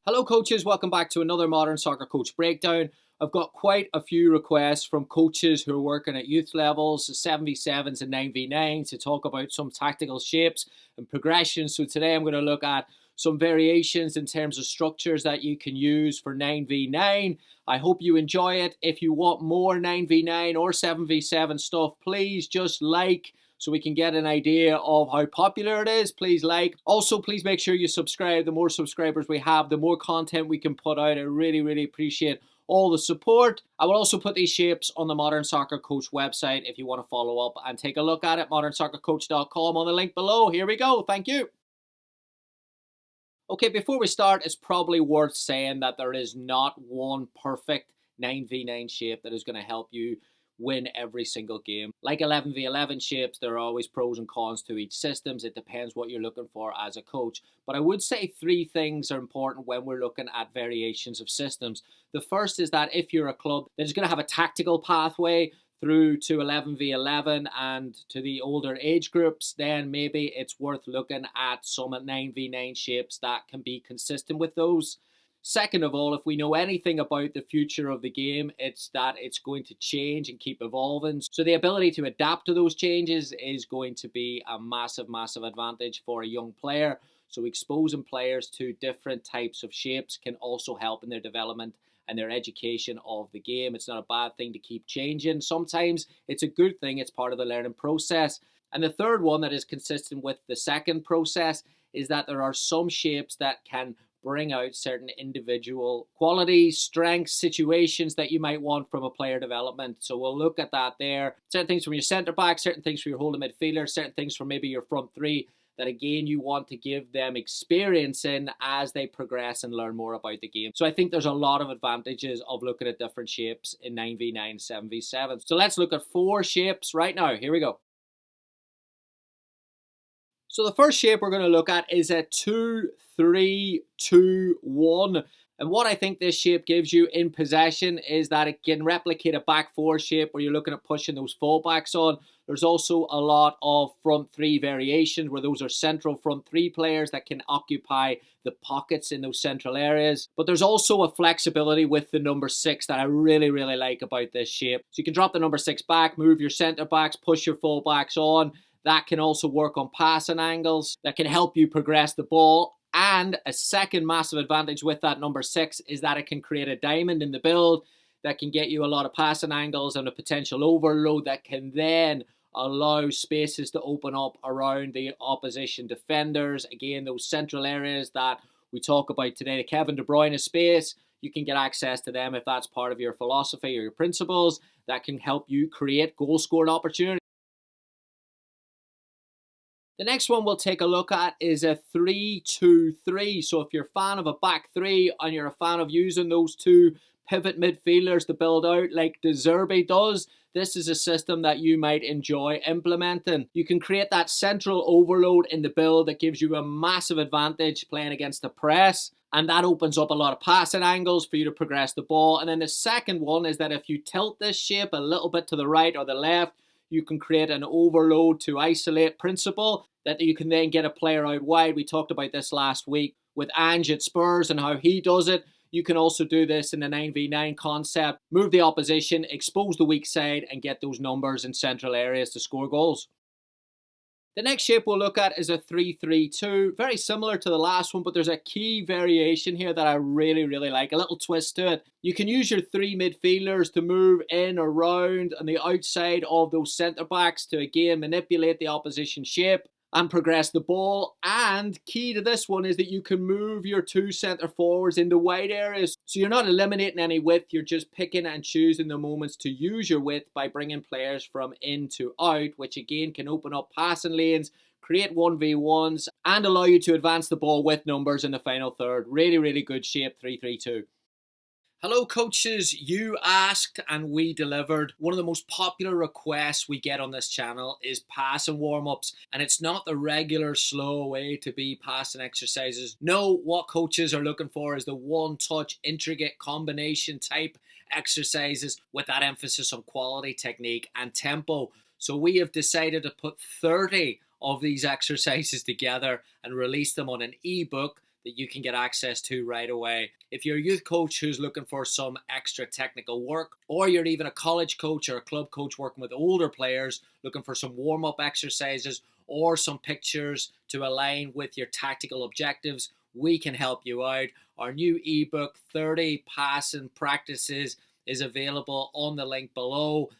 Hello coaches, welcome back to another Modern Soccer Coach Breakdown. I've got quite a few requests from coaches who are working at youth levels, 7v7s and 9v9s to talk about some tactical shapes and progressions. So today I'm going to look at some variations in terms of structures that you can use for 9v9. I hope you enjoy it. If you want more 9v9 or 7v7 stuff, please just like, so we can get an idea of how popular it is. Please like. Also, please make sure you subscribe. The more subscribers we have, the more content we can put out. I really appreciate all the support. I will also put these shapes on the Modern Soccer Coach website if you want to follow up and take a look at it. modernsoccercoach.com on the link below. Here we go. Thank you. Okay, before we start, it's probably worth saying that there is not one perfect 9v9 shape that is going to help you win every single game. Like 11v11 shapes, there are always pros and cons to each systems. It depends what you're looking for as a coach. But I would say three things are important when we're looking at variations of systems. The first is that if you're a club that is going to have a tactical pathway through to 11v11 and to the older age groups, then maybe it's worth looking at some 9v9 shapes that can be consistent with those. Second of all, if we know anything about the future of the game, it's that it's going to change and keep evolving. So the ability to adapt to those changes is going to be a massive advantage for a young player. So exposing players to different types of shapes can also help in their development and their education of the game. It's not a bad thing to keep changing. Sometimes it's a good thing. It's part of the learning process. And the third one that is consistent with the second process is that there are some shapes that can bring out certain individual qualities, strengths, situations that you might want from a player development. So we'll look at that there. Certain things from your centre back, certain things from your holding midfielder, certain things from maybe your front three that again you want to give them experience in as they progress and learn more about the game. So I think there's a lot of advantages of looking at different shapes in 9v9, 7v7. So let's look at four shapes right now. Here we go. So the first shape we're going to look at is a 2-3-2-1. And what I think this shape gives you in possession is that it can replicate a back four shape where you're looking at pushing those fullbacks on. There's also a lot of front three variations where those are central front three players that can occupy the pockets in those central areas. But there's also a flexibility with the number 6 that I really like about this shape. So you can drop the number 6 back, move your centre backs, push your fullbacks on. That can also work on passing angles. That can help you progress the ball. And a second massive advantage with that number 6 is that it can create a diamond in the build that can get you a lot of passing angles and a potential overload that can then allow spaces to open up around the opposition defenders. Again, those central areas that we talk about today, the Kevin De Bruyne space, you can get access to them if that's part of your philosophy or your principles. That can help you create goal-scoring opportunities. The next one we'll take a look at is a 3-2-3. So if you're a fan of a back three and you're a fan of using those two pivot midfielders to build out like De Zerbi does, this is a system that you might enjoy implementing. You can create that central overload in the build that gives you a massive advantage playing against the press. And that opens up a lot of passing angles for you to progress the ball. And then the second one is that if you tilt this shape a little bit to the right or the left, you can create an overload to isolate principle that you can then get a player out wide. We talked about this last week with Ange at Spurs and how he does it. You can also do this in the 9v9 concept. Move the opposition, expose the weak side, and get those numbers in central areas to score goals. The next shape we'll look at is a 3-3-2. Very similar to the last one, but there's a key variation here that I really like. A little twist to it. You can use your three midfielders to move in, around, on the outside of those centre-backs to, again, manipulate the opposition shape and progress the ball. And key to this one is that you can move your two centre forwards into wide areas. So you're not eliminating any width, you're just picking and choosing the moments to use your width by bringing players from in to out, which again can open up passing lanes, create 1v1s, and allow you to advance the ball with numbers in the final third. Really good shape, 3-3-2. Hello coaches, you asked and we delivered. One of the most popular requests we get on this channel is passing warm-ups, and it's not the regular slow way to be passing exercises. No, what coaches are looking for is the one-touch intricate combination type exercises with that emphasis on quality, technique and tempo. So we have decided to put 30 of these exercises together and release them on an ebook. that you can get access to right away. If you're a youth coach who's looking for some extra technical work, or you're even a college coach or a club coach working with older players looking for some warm-up exercises or some pictures to align with your tactical objectives, we can help you out. Our new ebook, 30 passing practices, is available on the link below.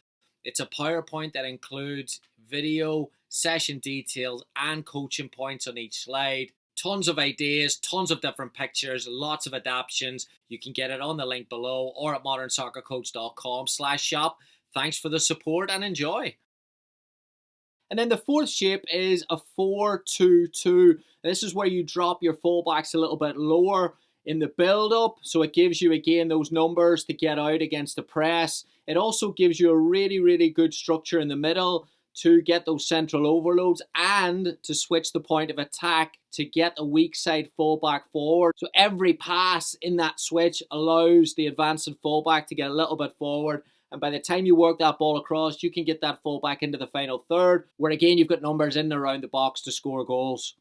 It's a PowerPoint that includes video, session details, and coaching points on each slide. Tons of ideas, tons of different pictures, lots of adaptions. You can get it on the link below or at modernsoccercoach.com/shop. Thanks for the support and enjoy. And then the fourth shape is a 4-2-2. This is where you drop your fullbacks a little bit lower in the build-up, so it gives you again those numbers to get out against the press. It also gives you a really, really good structure in the middle to get those central overloads and to switch the point of attack to get a weak side fullback forward. So every pass in that switch allows the advancing fullback to get a little bit forward, and by the time you work that ball across, you can get that fullback into the final third, where again you've got numbers in and around the box to score goals.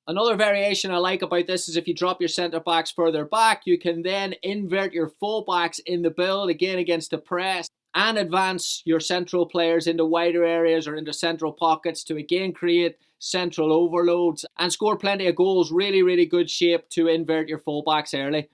Another variation I like about this is if you drop your centre backs further back, you can then invert your fullbacks in the build again against the press and advance your central players into wider areas or into central pockets to again create central overloads and score plenty of goals. Really, really good shape to invert your fullbacks early.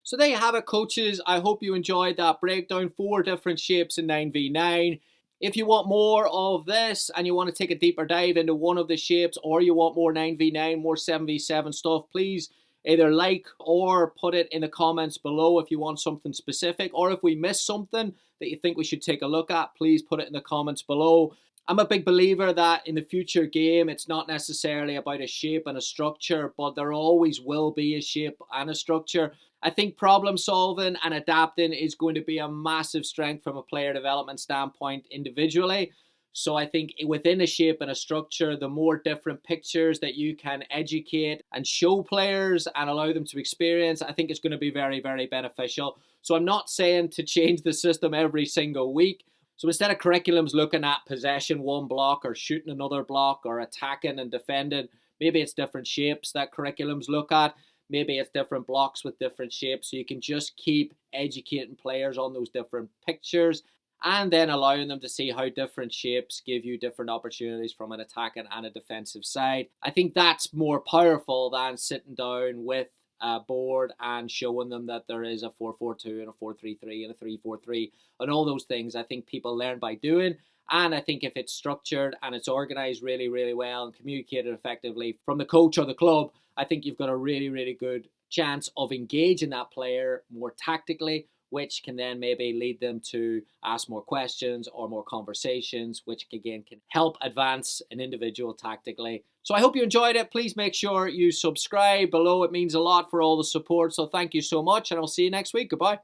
So there you have it, coaches. I hope you enjoyed that breakdown. 4 different shapes in 9v9. If you want more of this and you want to take a deeper dive into one of the shapes, or you want more 9v9, more 7v7 stuff, please either like or put it in the comments below if you want something specific, or if we missed something that you think we should take a look at, please put it in the comments below. I'm a big believer that in the future game, it's not necessarily about a shape and a structure, but there always will be a shape and a structure. I think problem solving and adapting is going to be a massive strength from a player development standpoint individually. So I think within a shape and a structure, the more different pictures that you can educate and show players and allow them to experience, I think it's going to be very, very beneficial. So I'm not saying to change the system every single week. So instead of curriculums looking at possession one block or shooting another block or attacking and defending, maybe it's different shapes that curriculums look at. Maybe it's different blocks with different shapes. So you can just keep educating players on those different pictures and then allowing them to see how different shapes give you different opportunities from an attacking and a defensive side. I think that's more powerful than sitting down with a board and showing them that there is a 4-4-2 and a 4-3-3 and a 3-4-3 and all those things. I think people learn by doing. And I think if it's structured and it's organised really, really well and communicated effectively from the coach or the club, I think you've got a really, really good chance of engaging that player more tactically, which can then maybe lead them to ask more questions or more conversations, which again can help advance an individual tactically. So I hope you enjoyed it. Please make sure you subscribe below. It means a lot for all the support. So thank you so much, and I'll see you next week. Goodbye.